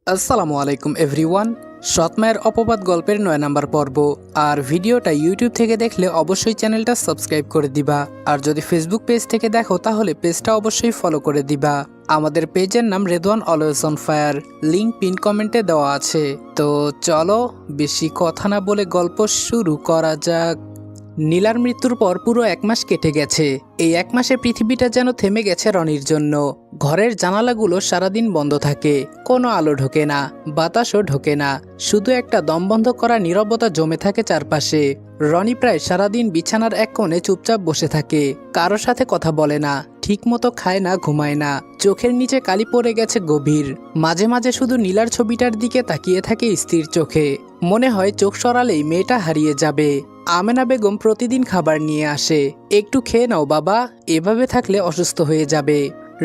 আসসালামু আলাইকুম এভরিওয়ান। সৎমায়ের অপবাদ গল্পের ৯ নাম্বার পর্ব। আর ভিডিওটা ইউটিউব থেকে দেখলে অবশ্যই চ্যানেলটা সাবস্ক্রাইব করে দিবা, আর যদি ফেসবুক পেজ থেকে দেখো তাহলে পেজটা অবশ্যই ফলো করে দিবা। আমাদের পেজের নাম Redwan always on fire, link pin কমেন্টে দেওয়া আছে। তো চলো বেশি কথা না বলে গল্প শুরু করা যাক। নীলার মৃত্যুর পর পুরো ১ মাস কেটে গেছে। এই ১ মাসে পৃথিবীটা যেন থেমে গেছে রনির জন্য। ঘরের জানালাগুলো সারাদিন বন্ধ থাকে, কোনো আলো ঢোকে না, বাতাসও ঢোকে না, শুধু একটা দমবন্ধ করা নীরবতা জমে থাকে চারপাশে। রনি প্রায় সারাদিন বিছানার এক কোণে চুপচাপ বসে থাকে, কারোর সাথে কথা বলে না, ঠিকমতো খায় না, ঘুমায় না, চোখের নিচে কালি পড়ে গেছে গভীর। মাঝে মাঝে শুধু নীলার ছবিটার দিকে তাকিয়ে থাকে স্থির চোখে। মনে হয় চোখ সরালেই মেয়েটা হারিয়ে যাবে। আমেনা বেগম প্রতিদিন খাবার নিয়ে আসে। একটু খেয়ে নাও বাবা, এভাবে থাকলে অসুস্থ হয়ে যাবে।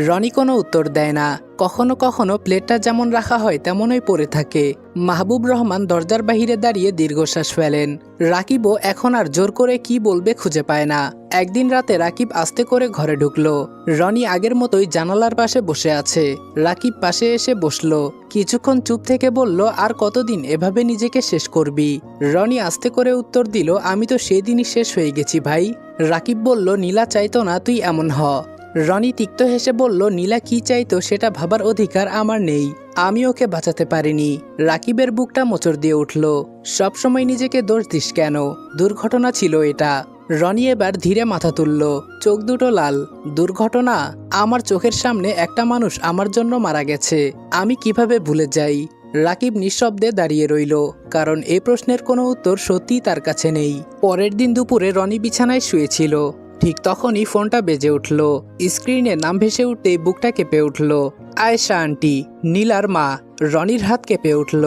রনি কোনো উত্তর দেয় না। কখনো কখনো প্লেটটা যেমন রাখা হয় তেমনই পড়ে থাকে। মাহবুব রহমান দরজার বাহিরে দাঁড়িয়ে দীর্ঘশ্বাস ফেলেন। রাকিবও এখন আর জোর করে কি বলবে খুঁজে পায় না। একদিন রাতে রাকিব আস্তে করে ঘরে ঢুকলো। রনি আগের মতোই জানালার পাশে বসে আছে। রাকিব পাশে এসে বসলো, কিছুক্ষণ চুপ থেকে বলল, আর কতদিন এভাবে নিজেকে শেষ করবি? রনি আস্তে করে উত্তর দিল, আমি তো সেদিনই শেষ হয়ে গেছি ভাই। রাকিব বলল, নীলা চাইতো না তুই এমন হ। রনি তিক্ত হেসে বলল, নীলা কি চাইতো সেটা ভাবার অধিকার আমার নেই, আমি ওকে বাঁচাতে পারিনি। রাকিবের বুকটা মোচড় দিয়ে উঠল। সবসময় নিজেকে দোষ দিস কেন? দুর্ঘটনা ছিল এটা। রনি এবার ধীরে মাথা তুলল, চোখ দুটো লাল। দুর্ঘটনা? আমার চোখের সামনে একটা মানুষ আমার জন্য মারা গেছে, আমি কিভাবে ভুলে যাই? রাকিব নিঃশব্দে দাঁড়িয়ে রইল, কারণ এই প্রশ্নের কোনো উত্তর সত্যিই তার কাছে নেই। পরের দিন দুপুরে রনি বিছানায় শুয়েছিল। ঠিক তখনই ফোনটা বেজে উঠল। স্ক্রিনে নাম ভেসে উঠতেই বুকটা কেঁপে উঠল। আয়েশা আন্টি, নীলার মা। রনির হাত কেঁপে উঠল।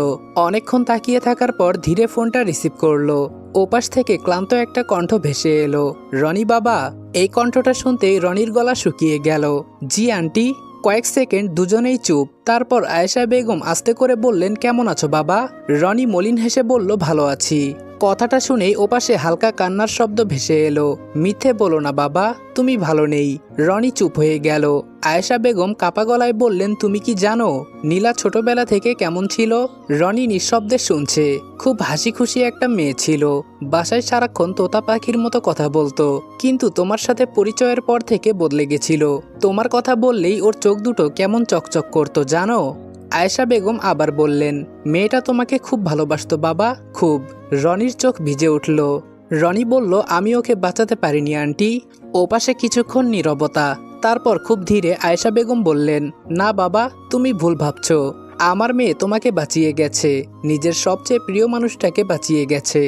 অনেকক্ষণ তাকিয়ে থাকার পর ধীরে ফোনটা রিসিভ করলো। ওপাশ থেকে ক্লান্ত একটা কণ্ঠ ভেসে এলো, রনি বাবা। এই কণ্ঠটা শুনতেই রনির গলা শুকিয়ে গেল। জি আন্টি। কয়েক সেকেন্ড দুজনেই চুপ। তারপর আয়েশা বেগম আস্তে করে বললেন, কেমন আছো বাবা? রনি মলিন হেসে বলল, ভালো আছি। কথাটা শুনেই ওপাশে হালকা কান্নার শব্দ ভেসে এলো। মিথ্যে বলো না বাবা, তুমি ভালো নেই। রনি চুপ হয়ে গেল। আয়েশা বেগম কাপা গলায় বললেন, তুমি কি জানো নীলা ছোটবেলা থেকে কেমন ছিল? রনি নিঃশব্দে শুনছে। খুব হাসি খুশি একটা মেয়ে ছিল, বাসায় সারাক্ষণ তোতা পাখির মতো কথা বলতো, কিন্তু তোমার সাথে পরিচয়ের পর থেকে বদলে গেছিল। তোমার কথা বললেই ওর চোখ দুটো কেমন চকচক করতো জানো? আয়েশা বেগম আবার বললেন, মেয়েটা তোমাকে খুব ভালোবাসতো বাবা, খুব। রনির চোখ ভিজে উঠল। রনি বলল, আমি ওকে বাঁচাতে পারিনি আন্টি। ওপাশে কিছুক্ষণ নীরবতা। তারপর খুব ধীরে আয়েশা বেগম বললেন, না বাবা, তুমি ভুল ভাবছো। আমার মেয়ে তোমাকে বাঁচিয়ে গেছে, নিজের সবচেয়ে প্রিয় মানুষটাকে বাঁচিয়ে গেছে।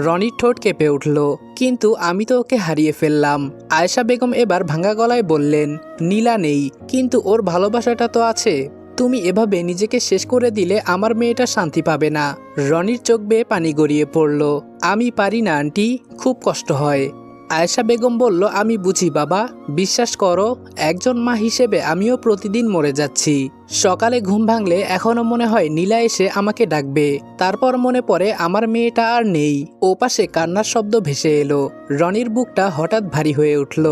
রনির ঠোঁট কেঁপে উঠল, কিন্তু আমি তো ওকে হারিয়ে ফেললাম। আয়েশা বেগম এবার ভাঙা গলায় বললেন, নীলা নেই, কিন্তু ওর ভালোবাসাটা তো আছে। তুমি এভাবে নিজেকে শেষ করে দিলে আমার মেয়েটা শান্তি পাবে না। রনির চোখ বেয়ে পানি গড়িয়ে পড়ল। আমি পারি না আন্টি, খুব কষ্ট হয়। আয়েশা বেগম বলল, আমি বুঝি বাবা, বিশ্বাস করো, একজন মা হিসেবে আমিও প্রতিদিন মরে যাচ্ছি। সকালে ঘুম ভাঙলে এখনো মনে হয় নীলা এসে আমাকে ডাকবে। তারপর মনে পড়ে আমার মেয়েটা আর নেই। ওপাশে কান্নার শব্দ ভেসে এলো। রনির বুকটা হঠাৎ ভারী হয়ে উঠল।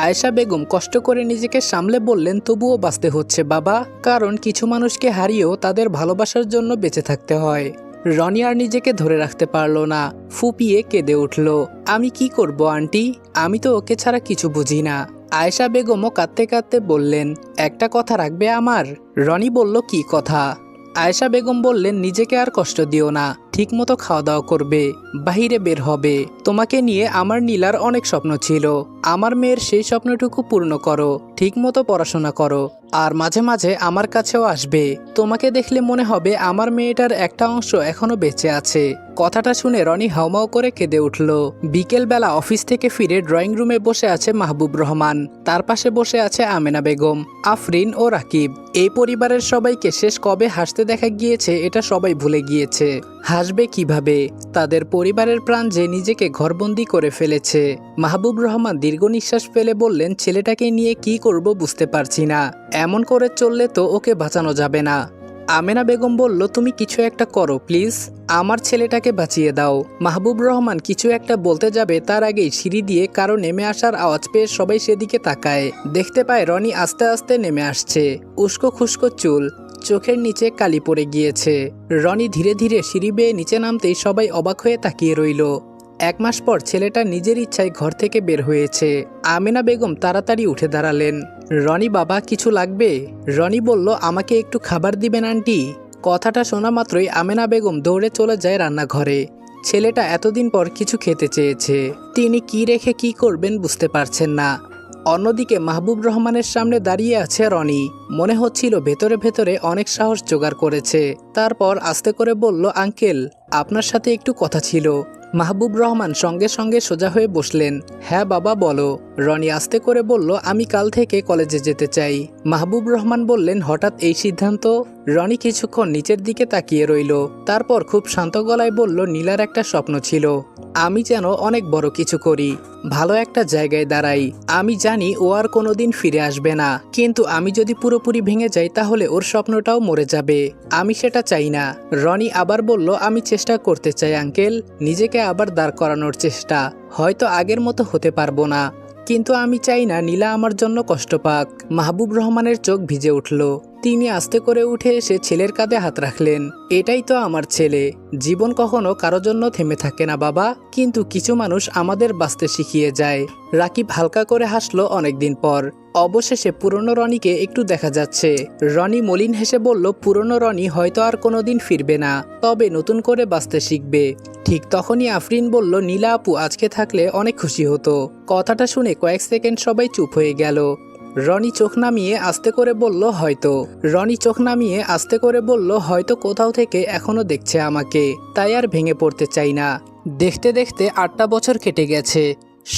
আয়েশা বেগম কষ্ট করে নিজেকে সামলে বললেন, তবুও বাঁচতে হচ্ছে বাবা, কারণ কিছু মানুষকে হারিয়েও তাদের ভালোবাসার জন্য বেঁচে থাকতে হয়। রনি আর নিজেকে ধরে রাখতে পারল না, ফুপিয়ে কেঁদে উঠল। আমি কি করব আন্টি, আমি তো ওকে ছাড়া কিছু বুঝি না। আয়েশা বেগমও কাঁদতে কাঁদতে বললেন, একটা কথা রাখবে আমার? রনি বলল, কি কথা? আয়েশা বেগম বললেন, নিজেকে আর কষ্ট দিও না, ঠিকমতো খাওয়া দাওয়া করবে, বাহিরে বের হবে। তোমাকে নিয়ে আমার নীলার অনেক স্বপ্ন ছিল, আমার মেয়ের সেই স্বপ্নটুকু পূর্ণ করো, ঠিকমতো পড়াশোনা করো, আর মাঝে মাঝে আমার কাছেও আসবে। তোমাকে দেখলে মনে হবে আমার মেয়েটার একটা অংশ এখনো বেঁচে আছে। কথাটা শুনে রনি হাউমাউ করে কেঁদে উঠল। বিকেলবেলা অফিস থেকে ফিরে ড্রয়িং রুমে বসে আছে মাহবুব রহমান, তার পাশে বসে আছে আমেনা বেগম, আফরিন ও রাকিব। এই পরিবারের সবাইকে শেষ কবে হাসতে দেখা গিয়েছে এটা সবাই ভুলে গিয়েছে। হাসবে কিভাবে? তাদের পরিবারের প্রাণ যে নিজেকে ঘরবন্দি করে ফেলেছে। মাহবুব রহমান দীর্ঘ নিঃশ্বাস ফেলে বললেন, ছেলেটাকে নিয়ে কি করব বুঝতে পারছি না, এমন করে চললে তো ওকে বাঁচানো যাবে না। আমেনা বেগম বলল, তুমি কিছু একটা করো প্লিজ, আমার ছেলেটাকে বাঁচিয়ে দাও। মাহবুব রহমান কিছু একটা বলতে যাবে তার আগেই সিঁড়ি দিয়ে কারো নেমে আসার আওয়াজ পেয়ে সবাই সেদিকে তাকায়। দেখতে পায় রনি আস্তে আস্তে নেমে আসছে। উস্কো খুস্কো চুল, চোখের নিচে কালি পড়ে গিয়েছে। রনি ধীরে ধীরে সিঁড়ি বেয়ে নিচে নামতেই সবাই অবাক হয়ে তাকিয়ে রইল। 1 মাস পর ছেলেটা নিজের ইচ্ছায় ঘর থেকে বের হয়েছে। আমেনা বেগম তাড়াতাড়ি উঠে দাঁড়ালেন। রনি বাবা, কিছু লাগবে? রনি বলল, আমাকে একটু খাবার দিবেন আন্টি? কথাটা শোনা মাত্রই আমেনা বেগম দৌড়ে চলে যায় রান্নাঘরে। ছেলেটা এতদিন পর কিছু খেতে চেয়েছে, তিনি কি রেখে কি করবেন বুঝতে পারছেন না। অন্যদিকে মাহবুব রহমানের সামনে দাঁড়িয়ে আছে রনি। মনে হচ্ছিল ভেতরে ভেতরে অনেক সাহস জোগাড় করেছে। তারপর আস্তে করে বলল, আঙ্কেল, আপনার সাথে একটু কথা ছিল। মাহবুব রহমান সঙ্গে সঙ্গে সোজা হয়ে বসলেন। হ্যাঁ বাবা, বলো। রনি আস্তে করে বলল, আমি কাল থেকে কলেজে যেতে চাই। মাহবুব রহমান বললেন, হঠাৎ এই সিদ্ধান্ত? রনি কিছুক্ষণ নিচের দিকে তাকিয়ে রইল। তারপর খুব শান্ত গলায় বলল, নীলার একটা স্বপ্ন ছিল, আমি যেন অনেক বড় কিছু করি, ভালো একটা জায়গায় দাঁড়াই। আমি জানি ও আর কোনোদিন ফিরে আসবে না, কিন্তু আমি যদি পুরোপুরি ভেঙে যাই তাহলে ওর স্বপ্নটাও মরে যাবে। আমি সেটা চাই না। রনি আবার বলল, আমি চেষ্টা করতে চাই আঙ্কেল, নিজেকে আবার দাঁড় করানোর চেষ্টা। হয়তো আগের মতো হতে পারবো না, কিন্তু আমি চাই না নীলা আমার জন্য কষ্ট পাক। মাহবুব রহমানের চোখ ভিজে উঠল। তিনি আস্তে করে উঠে এসে ছেলের কাঁধে হাত রাখলেন। এটাই তো আমার ছেলে। জীবন কখনো কারো জন্য থেমে থাকে না বাবা, কিন্তু কিছু মানুষ আমাদের বাঁচতে শিখিয়ে যায়। রাকিব হালকা করে হাসলো অনেকদিন পর। অবশেষে পুরনো রনিকে একটু দেখা যাচ্ছে। রনি মলিন হেসে বলল, পুরনো রনি হয়তো আর কোনোদিন ফিরবে না, তবে নতুন করে বাঁচতে শিখবে। ঠিক তখনই আফরিন বলল, নীলা আপু আজকে থাকলে অনেক খুশি হতো। কথাটা শুনে কয়েক সেকেন্ড সবাই চুপ হয়ে গেল। রনি চোখ নামিয়ে আস্তে করে বলল, হয়তো কোথাও থেকে এখনো দেখছে আমাকে, তাই আর ভেঙে পড়তে চাই না। দেখতে দেখতে 8টা বছর কেটে গেছে।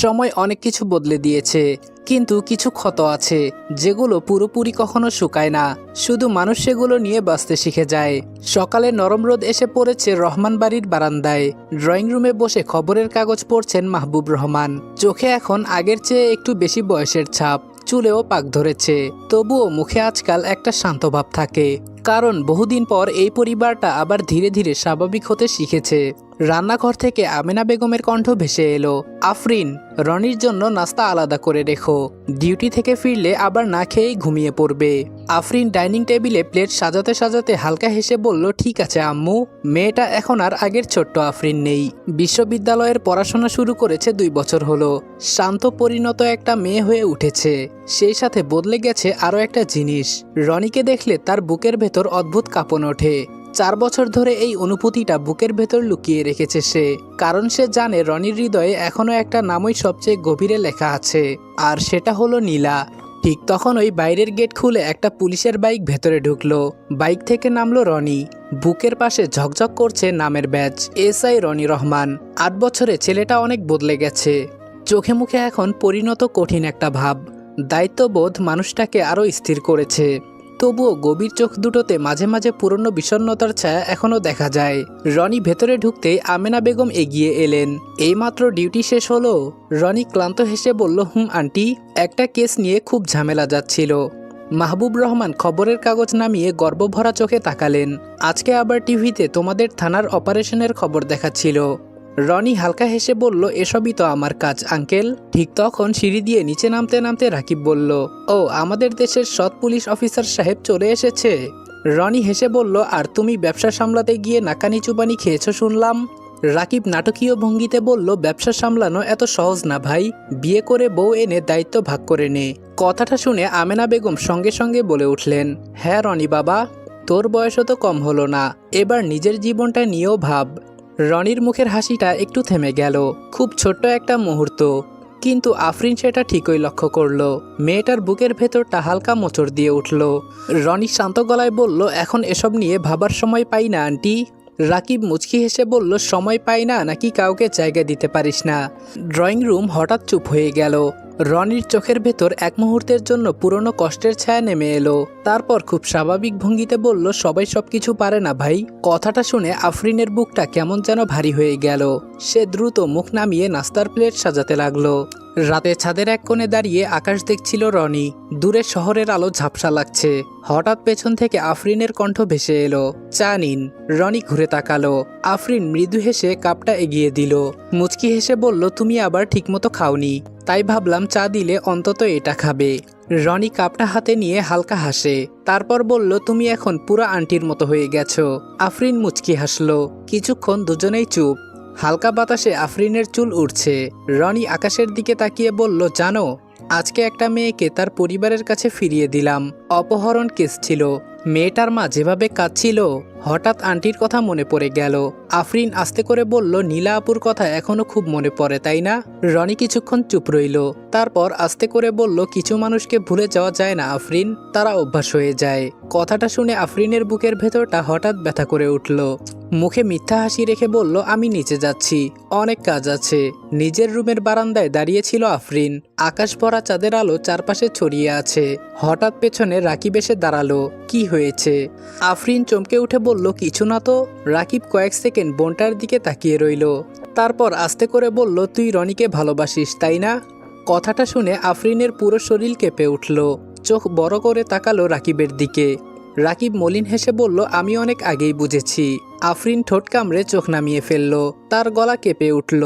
সময় অনেক কিছু বদলে দিয়েছে, কিন্তু কিছু ক্ষত আছে যেগুলো পুরোপুরি কখনো শুকায় না। শুধু মানুষ সেগুলো নিয়ে বাঁচতে শিখে যায়। সকালে নরম রোদ এসে পড়েছে রহমান বাড়ির বারান্দায়। ড্রয়িং রুমে বসে খবরের কাগজ পড়ছেন মাহবুব রহমান। চোখে এখন আগের চেয়ে একটু বেশি বয়সের ছাপ, চুলেও পাক ধরেছে, তবুও মুখে আজকাল একটা শান্ত ভাব থাকে। কারণ বহুদিন পর এই পরিবারটা আবার ধীরে ধীরে স্বাভাবিক হতে শিখেছে। রান্নাঘর থেকে আমেনা বেগমের কণ্ঠ ভেসে এলো, আফরিন, রনির জন্য নাস্তা আলাদা করে রেখো, ডিউটি থেকে ফিরলে আবার না খেয়েই ঘুমিয়ে পড়বে। আফরিন ডাইনিং টেবিলে প্লেট সাজাতে সাজাতে হালকা হেসে বলল, ঠিক আছে আম্মু। মেয়েটা এখন আর আগের ছোট্ট আফরিন নেই। বিশ্ববিদ্যালয়ের পড়াশোনা শুরু করেছে 2 বছর হলো। শান্ত পরিণত একটা মেয়ে হয়ে উঠেছে। সেই সাথে বদলে গেছে আরও একটা জিনিস, রনিকে দেখলে তার বুকের ভেতর অদ্ভুত কাঁপন ওঠে। 4 বছর ধরে এই অনুভূতিটা বুকের ভেতর লুকিয়ে রেখেছে সে, কারণ সে জানে রনির হৃদয়ে এখনো একটা নামই সবচেয়ে গভীরে লেখা আছে, আর সেটা হলো নীলা। ঠিক তখন ওই বাইরের গেট খুলে একটা পুলিশের বাইক ভেতরে ঢুকলো। বাইক থেকে নামলো রনি। বুকের পাশে ঝকঝক করছে নামের ব্যাজ, এসআই রনি রহমান। 8 বছরে ছেলেটা অনেক বদলে গেছে। চোখে মুখে এখন পরিণত কঠিন একটা ভাব। দায়িত্ববোধ মানুষটাকে আরও স্থির করেছে। তবুও গভীর চোখ দুটোতে মাঝে মাঝে পুরনো বিষণ্ণতার ছায়া এখনো দেখা যায়। রনি ভেতরে ঢুকতেই আমেনা বেগম এগিয়ে এলেন। এইমাত্র ডিউটি শেষ হলো? রনি ক্লান্ত হেসে বলল, আন্টি, একটা কেস নিয়ে খুব ঝামেলা যাচ্ছিল। মাহবুব রহমান খবরের কাগজ নামিয়ে গর্বভরা চোখে তাকালেন। আজকে আবার টিভিতে তোমাদের থানার অপারেশনের খবর দেখাচ্ছিল। রনি হালকা হেসে বলল, এসবই তো আমার কাজ আঙ্কেল। ঠিক তখন সিঁড়ি দিয়ে নিচে নামতে নামতে রাকিব বলল, ও, আমাদের দেশের সৎ পুলিশ অফিসার সাহেব চলে এসেছে। রনি হেসে বলল, আর তুমি ব্যবসা সামলাতে গিয়ে নাকানি চুবানি খেয়েছো শুনলাম। রাকিব নাটকীয় ভঙ্গিতে বলল, ব্যবসা সামলানো এত সহজ না ভাই, বিয়ে করে বউ এনে দায়িত্ব ভাগ করে নে। কথাটা শুনে আমেনা বেগম সঙ্গে সঙ্গে বলে উঠলেন, হ্যাঁ রনি বাবা, তোর বয়সও তো কম হলো না, এবার নিজের জীবনটা নিয়েও ভাব। রনির মুখের হাসিটা একটু থেমে গেল। খুব ছোট্ট একটা মুহূর্ত, কিন্তু আফরিন সেটা ঠিকই লক্ষ্য করল। মেয়েটার বুকের ভেতরটা হালকা মোচড় দিয়ে উঠল। রনি শান্ত গলায় বলল, এখন এসব নিয়ে ভাবার সময় পাই না আন্টি। রাকিব মুচকি হেসে বলল, সময় পাই না নাকি কাউকে জায়গা দিতে পারিস না? ড্রয়িং রুম হঠাৎ চুপ হয়ে গেল। রনির চোখের ভেতর এক মুহূর্তের জন্য পুরনো কষ্টের ছায়া নেমে এলো। তারপর খুব স্বাভাবিক ভঙ্গিতে বলল, সবাই সবকিছু পারে না ভাই। কথাটা শুনে আফরিনের বুকটা কেমন যেন ভারী হয়ে গেল। সে দ্রুত মুখ নামিয়ে নাস্তার প্লেট সাজাতে লাগলো। রাতে ছাদের এক কোণে দাঁড়িয়ে আকাশ দেখছিল রনি। দূরে শহরের আলো ঝাপসা লাগছে। হঠাৎ পেছন থেকে আফরিনের কণ্ঠ ভেসে এলো, চা নিন। রনি ঘুরে তাকালো। আফরিন মৃদু হেসে কাপটা এগিয়ে দিল। মুচকি হেসে বলল, তুমি আবার ঠিকমতো খাওনি, তাই ভাবলাম চা দিলে অন্তত এটা খাবে। রনি কাপটা হাতে নিয়ে হালকা হাসে, তারপর বলল, তুমি এখন পুরো আন্টির মতো হয়ে গেছো। আফরিন মুচকি হাসলো। কিছুক্ষণ দুজনেই চুপ। হালকা বাতাসে আফরিনের চুল উড়ছে। রনি আকাশের দিকে তাকিয়ে বলল, জানো, আজকে একটা মেয়েকে তার পরিবারের কাছে ফিরিয়ে দিলাম। অপহরণ কেস ছিল। মেয়েটার মা যেভাবে কাঁদছিল, হঠাৎ আন্টির কথা মনে পড়ে গেল। আফরিন আস্তে করে বলল, নীলা আপুর কথা এখনো খুব মনে পড়ে, তাই না? রনি কিছুক্ষণ চুপ রইল, তারপর আস্তে করে বলল, কিছু মানুষকে ভুলে যাওয়া যায় না আফরিন, তারা অভ্যাস হয়ে যায়। কথাটা শুনে আফরিনের বুকের ভেতরটা হঠাৎ ব্যথা করে উঠল। মুখে মিথ্যা হাসি রেখে বলল, আমি নিচে যাচ্ছি, অনেক কাজ আছে। নিজের রুমের বারান্দায় দাঁড়িয়েছিল আফরিন। আকাশ ভরা চাঁদের আলো চারপাশে ছড়িয়ে আছে। হঠাৎ পেছনে রাকিব এসে দাঁড়ালো। কি হয়েছে? আফরিন চমকে উঠে বলল, কিছু না তো। রাকিব কয়েক সেকেন্ড বোনটার দিকে তাকিয়ে রইল, তারপর আস্তে করে বলল, তুই রনিকে ভালোবাসিস, তাই না? কথাটা শুনে আফরিনের পুরো শরীর কেঁপে উঠল। চোখ বড় করে তাকালো রাকিবের দিকে। রাকিব মলিন হেসে বলল, আমি অনেক আগেই বুঝেছি। আফরিন ঠোঁট কামড়ে চোখ নামিয়ে ফেলল। তার গলা কেঁপে উঠল।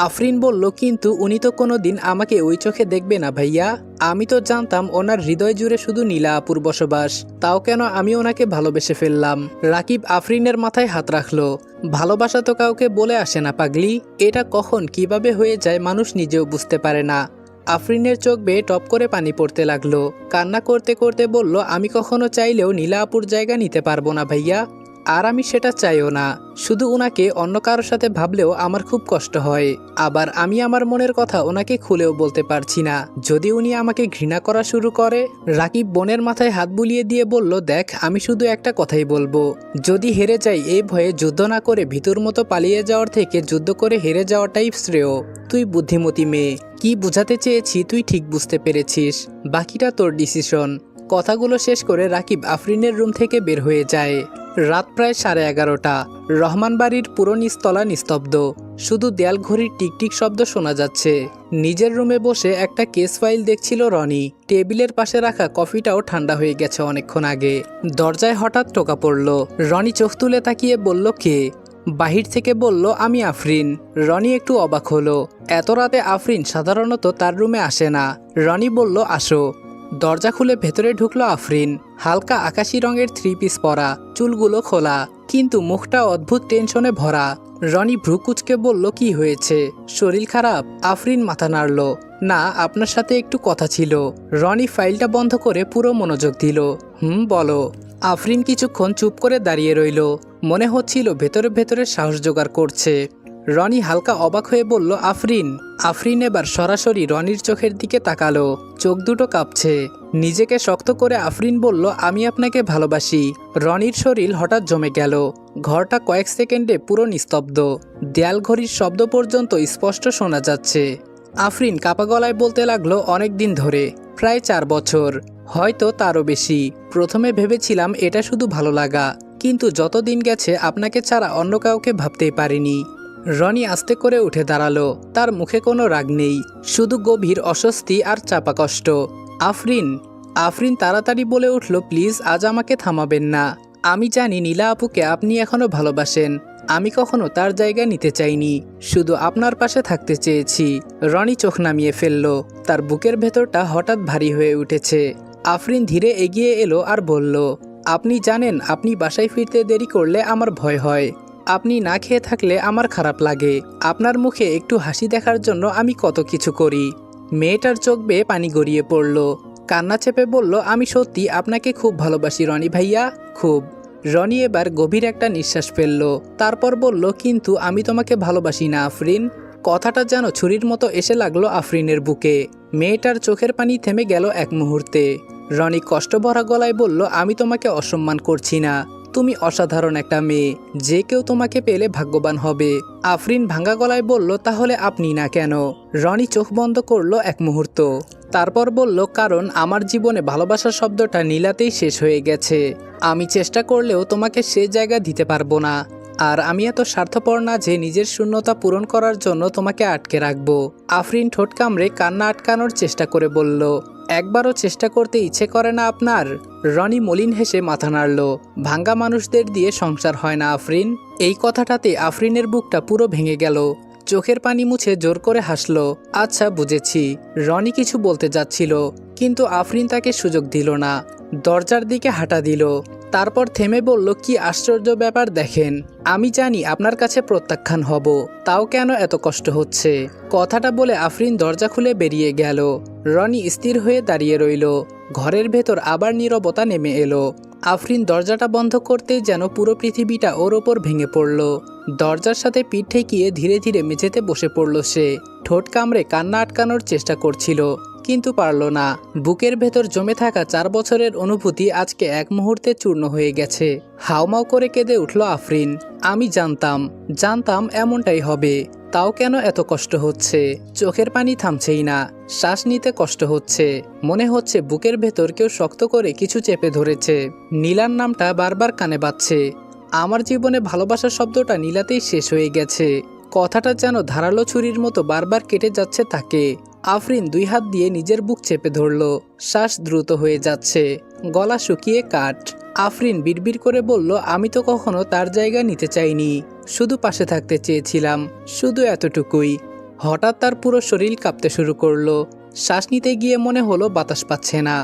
আফরিন বলল, কিন্তু উনি তো কোনোদিন আমাকে ওই চোখে দেখবে না ভাইয়া। আমি তো জানতাম ওনার হৃদয় জুড়ে শুধু নীলা আপুর বসবাস, তাও কেন আমি ওনাকে ভালোবেসে ফেললাম। রাকিব আফরিনের মাথায় হাত রাখলো। ভালোবাসা তো কাউকে বলে আসে না পাগলি, এটা কখন কিভাবে হয়ে যায় মানুষ নিজেও বুঝতে পারে না। আফরিনের চোখ বেয়ে টপ করে পানি পড়তে লাগলো। কান্না করতে করতে বলল, আমি কখনো চাইলেও নীলা আপুর জায়গা নিতে পারবো না ভাইয়া, আর আমি সেটা চাইও না। শুধু ওনাকে অন্য কারোর সাথে ভাবলেও আমার খুব কষ্ট হয়। আবার আমি আমার মনের কথা ওনাকে খুলেও বলতে পারছি না, যদি উনি আমাকে ঘৃণা করা শুরু করে। রাকিব বোনের মাথায় হাত বুলিয়ে দিয়ে বলল, দেখ, আমি শুধু একটা কথাই বলবো, যদি হেরে যাই এই ভয়ে যুদ্ধ না করে ভিতর মতো পালিয়ে যাওয়ার থেকে যুদ্ধ করে হেরে যাওয়াটাই শ্রেয়। তুই বুদ্ধিমতী মেয়ে, কি বোঝাতে চেয়েছি তুই ঠিক বুঝতে পেরেছিস, বাকিটা তোর ডিসিশন। কথাগুলো শেষ করে রাকিব আফরিনের রুম থেকে বের হয়ে যায়। রাত প্রায় 11:30। রহমান বাড়ির পুরো নিচতলা নিস্তব্ধ, শুধু দেয়াল ঘড়ির টিকটিক শব্দ শোনা যাচ্ছে। নিজের রুমে বসে একটা কেস ফাইল দেখছিল রনি। টেবিলের পাশে রাখা কফিটাও ঠান্ডা হয়ে গেছে অনেকক্ষণ আগে। দরজায় হঠাৎ টোকা পড়ল। রনি চোখ তুলে তাকিয়ে বলল, কে? বাহির থেকে বলল, আমি আফরিন। রনি একটু অবাক হলো। এত রাতে আফরিন সাধারণত তার রুমে আসে না। রনি বলল, আসো। দরজা খুলে ভেতরে ঢুকলো আফরিন। হালকা আকাশি রঙের থ্রি পিস পরা, চুলগুলো খোলা, কিন্তু মুখটা অদ্ভুত টেনশনে ভরা। রনি ভ্রু কুচকে বলল, কি হয়েছে? শরীর খারাপ? আফরিন মাথা নাড়ল। না, আপনার সাথে একটু কথা ছিল। রনি ফাইলটা বন্ধ করে পুরো মনোযোগ দিল। বলো। আফরিন কিছুক্ষণ চুপ করে দাঁড়িয়ে রইল। মনে হচ্ছিল ভেতরে ভেতরে সাহস জোগাড় করছে। রনি হালকা অবাক হয়ে বলল, আফরিন। আফরিন এবার সরাসরি রনির চোখের দিকে তাকালো। চোখ দুটো কাঁপছে। নিজেকে শক্ত করে আফরিন বলল, আমি আপনাকে ভালোবাসি। রনির শরীর হঠাৎ জমে গেল। ঘরটা কয়েক সেকেন্ডে পুরো নিস্তব্ধ। দেয়াল ঘড়ির শব্দ পর্যন্ত স্পষ্ট শোনা যাচ্ছে। আফরিন কাপা গলায় বলতে লাগলো, অনেক দিন ধরে, প্রায় 4 বছর, হয়তো তারও বেশি। প্রথমে ভেবেছিলাম এটা শুধু ভালো লাগা, কিন্তু যত দিন গেছে আপনাকে ছাড়া অন্য কাউকে ভাবতেই পারিনি। রনি আস্তে করে উঠে দাঁড়ালো। তার মুখে কোনো রাগ নেই, শুধু গভীর অস্বস্তি আর চাপা কষ্ট। আফরিন। আফরিন তাড়াতাড়ি বলে উঠল, প্লিজ আজ আমাকে থামাবেন না। আমি জানি নীলা আপুকে আপনি এখনো ভালোবাসেন। আমি কখনো তার জায়গা নিতে চাইনি, শুধু আপনার পাশে থাকতে চেয়েছি। রনি চোখ নামিয়ে ফেলল। তার বুকের ভেতরটা হঠাৎ ভারী হয়ে উঠেছে। আফরিন ধীরে এগিয়ে এলো আর বলল, আপনি জানেন, আপনি বাসায় ফিরতে দেরি করলে আমার ভয় হয়। আপনি না খেয়ে থাকলে আমার খারাপ লাগে। আপনার মুখে একটু হাসি দেখার জন্য আমি কত কিছু করি। মেয়েটার চোখ বেয়ে পানি গড়িয়ে পড়ল। কান্না চেপে বলল, আমি সত্যি আপনাকে খুব ভালোবাসি রনি ভাইয়া, খুব। রনি এবার গভীর একটা নিঃশ্বাস ফেলল। তারপর বলল, কিন্তু আমি তোমাকে ভালোবাসি না আফরিন। কথাটা যেন ছুরির মতো এসে লাগলো আফরিনের বুকে। মেয়েটার চোখের পানি থেমে গেল এক মুহূর্তে। রনি কষ্ট ভরা গলায় বলল, আমি তোমাকে অসম্মান করছি না। তুমি অসাধারণ একটা মেয়ে, যে কেউ তোমাকে পেলে ভাগ্যবান হবে। আফরিন ভাঙা গলায় বলল, তাহলে আপনি না কেন? রনি চোখ বন্ধ করলো এক মুহূর্ত, তারপর বলল, কারণ আমার জীবনে ভালোবাসা শব্দটা নীলাতেই শেষ হয়ে গেছে। আমি চেষ্টা করলেও তোমাকে সে জায়গা দিতে পারবো না। আর আমি এত স্বার্থপর না যে নিজের শূন্যতা পূরণ করার জন্য তোমাকে আটকে রাখবো। আফরিন ঠোঁট কামড়ে কান্না আটকানোর চেষ্টা করে বলল, একবারও চেষ্টা করতে ইচ্ছে করে না আপনার? রনি মলিন হেসে মাথা নাড়ল। ভাঙ্গা মানুষদের দিয়ে সংসার হয় না আফরিন। এই কথাটাতে আফরিনের বুকটা পুরো ভেঙে গেল। চোখের পানি মুছে জোর করে হাসল। আচ্ছা বুঝেছি। রনি কিছু বলতে যাচ্ছিল, কিন্তু আফরিন তাকে সুযোগ দিল না। দরজার দিকে হাঁটা দিল, তারপর থেমে বলল, কি আশ্চর্য ব্যাপার দেখেন, আমি জানি আপনার কাছে প্রত্যাখ্যান হব, তাও কেন এত কষ্ট হচ্ছে? কথাটা বলে আফরিন দরজা খুলে বেরিয়ে গেল। রনি স্থির হয়ে দাঁড়িয়ে রইল। ঘরের ভেতর আবার নীরবতা নেমে এলো। আফরিন দরজাটা বন্ধ করতেই যেন পুরো পৃথিবীটা ওর ওপর ভেঙে পড়ল। দরজার সাথে পিঠ ঠেকিয়ে ধীরে ধীরে মেঝেতে বসে পড়ল সে। ঠোঁট কামড়ে কান্না আটকানোর চেষ্টা করছিল, কিন্তু পারল না। বুকের ভেতর জমে থাকা 4 বছরের অনুভূতি আজকে এক মুহূর্তে চূর্ণ হয়ে গেছে। হাউমাউ করে কেঁদে উঠল আফরিন। আমি জানতাম এমনটাই হবে, তাও কেন এত কষ্ট হচ্ছে? চোখের পানি থামছেই না, শ্বাস নিতে কষ্ট হচ্ছে। মনে হচ্ছে বুকের ভেতর কেউ শক্ত করে কিছু চেপে ধরেছে। নীলার নামটা বারবার কানে বাজছে। আমার জীবনে ভালোবাসা শব্দটা নীলাতেই শেষ হয়ে গেছে। কথাটা যেন ধারালো ছুরির মতো বারবার কেটে যাচ্ছে তাকে। আফরিন 2 হাত দিয়ে নিজের বুক চেপে ধরল। শ্বাস দ্রুত হয়ে যাচ্ছে, গলা শুকিয়ে কাঠ। আফরিন বিড়বিড় করে বলল, আমি তো কখনো তার জায়গা নিতে চাইনি, শুধু পাশে থাকতে চেয়েছিলাম, শুধু এতটুকুই। হঠাৎ তার পুরো শরীর কাঁপতে শুরু করলো। শ্বাস নিতে গিয়ে মনে হলো বাতাস পাচ্ছে না।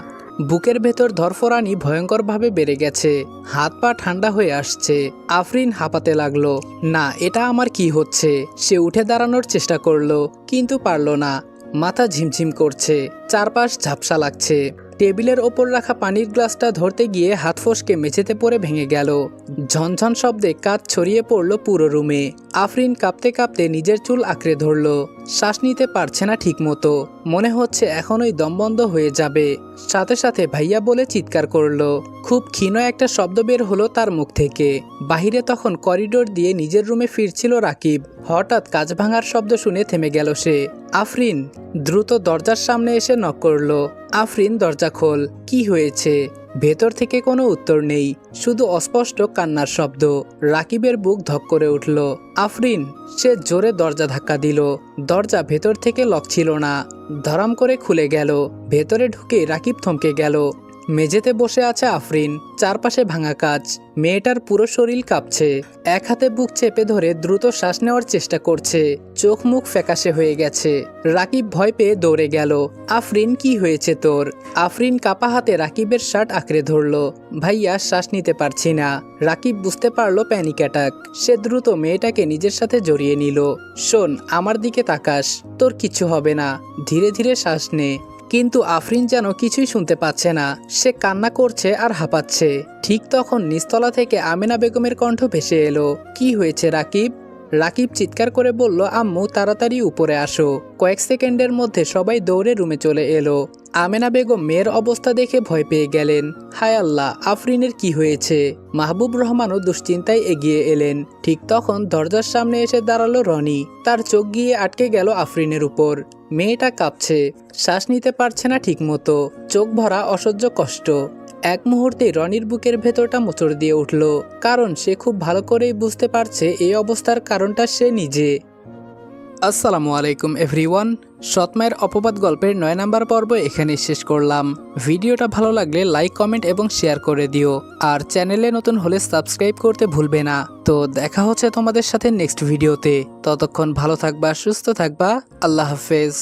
বুকের ভেতর ধরফরানি ভয়ঙ্করভাবে বেড়ে গেছে, হাত পা ঠান্ডা হয়ে আসছে। আফরিন হাঁপাতে লাগলো। না, এটা আমার কি হচ্ছে? সে উঠে দাঁড়ানোর চেষ্টা করলো, কিন্তু পারল না। মাথা ঝিমঝিম করছে, চারপাশ ঝাপসা লাগছে। টেবিলের ওপর রাখা পানির গ্লাসটা ধরতে গিয়ে হাত ফসকে মেঝেতে পড়ে ভেঙে গেল। ঝনঝন শব্দে কাঁচ ছড়িয়ে পড়ল পুরো রুমে। আফরিন কাঁপতে কাঁপতে নিজের চুল আঁকড়ে ধরল। শ্বাস নিতে পারছে না ঠিক মতো, মনে হচ্ছে এখনই দম বন্ধ হয়ে যাবে। সাথে সাথে ভাইয়া বলে চিৎকার করলো। খুব ক্ষীণ একটা শব্দ বের হলো তার মুখ থেকে। বাহিরে তখন করিডোর দিয়ে নিজের রুমে ফিরছিল রাকিব। হঠাৎ কাঁচ ভাঙার শব্দ শুনে থেমে গেল সে। আফরিন দ্রুত দরজার সামনে এসে নক করলো। আফরিন দরজা খোল। কি হয়েছে? ভেতর থেকে কোনো উত্তর নেই, শুধু অস্পষ্ট কান্নার শব্দ। রাকিবের বুক ধক করে উঠল। আফরিন, সে জোরে দরজা ধাক্কা দিল। দরজা ভেতর থেকে লক ছিল না, ধরাম করে খুলে গেল। ভেতরে ঢুকে রাকিব থমকে গেল। মেঝেতে বসে আছে আফরিন, চারপাশে ভাঙা কাঁচ। মেয়েটার পুরো শরীর কাঁপছে, এক হাতে বুক চেপে ধরে দ্রুত শ্বাস নেওয়ার চেষ্টা করছে। চোখ মুখ ফ্যাকাশে হয়ে গেছে। রাকিব ভয় পেয়ে দৌড়ে গেল। আফরিন, কি হয়েছে তোর? আফরিন কাপা হাতে রাকিবের শার্ট আঁকড়ে ধরল। ভাইয়া, শ্বাস নিতে পারছি না। রাকিব বুঝতে পারলো প্যানিক অ্যাটাক। সে দ্রুত মেয়েটাকে নিজের সাথে জড়িয়ে নিল। শোন, আমার দিকে তাকাস, তোর কিছু হবে না, ধীরে ধীরে শ্বাস নে। কিন্তু আফরিন যেন কিছুই শুনতে পাচ্ছে না। সে কান্না করছে আর হাঁপাচ্ছে। ঠিক তখন নিচতলা থেকে আমেনা বেগমের কণ্ঠ ভেসে এলো। কি হয়েছে রাকিব? রাকিব চিৎকার করে বলল, আম্মু তাড়াতাড়ি উপরে আসো। কয়েক সেকেন্ডের মধ্যে সবাই দৌড়ে রুমে চলে এলো। আমেনা বেগম মেয়ের অবস্থা দেখে ভয় পেয়ে গেলেন। হায় আল্লাহ, আফরিনের কি হয়েছে? মাহবুব রহমানও দুশ্চিন্তায় এগিয়ে এলেন। ঠিক তখন দরজার সামনে এসে দাঁড়ালো রনি। তার চোখ গিয়ে আটকে গেল আফরিনের উপর। মেয়েটা কাঁপছে, শ্বাস নিতে পারছে না ঠিক মতো, চোখ ভরা অসহ্য কষ্ট। এক মুহূর্তে রনির বুকের ভেতরটা মোচড় দিয়ে উঠল, কারণ সে খুব ভালো করেই বুঝতে পারছে এই অবস্থার কারণটা সে নিজে। আসসালামু আলাইকুম এভরিওয়ান। সৎমায়ের অপবাদ গল্পের 9 নাম্বার পর্ব এখানে শেষ করলাম। ভিডিওটা ভালো লাগলে লাইক, কমেন্ট এবং শেয়ার করে দিও। আর চ্যানেলে নতুন হলে সাবস্ক্রাইব করতে ভুলবে না। তো দেখা হচ্ছে তোমাদের সাথে নেক্সট ভিডিওতে। ততক্ষণ ভালো থাকবা, সুস্থ থাকবা। আল্লাহ হাফেজ।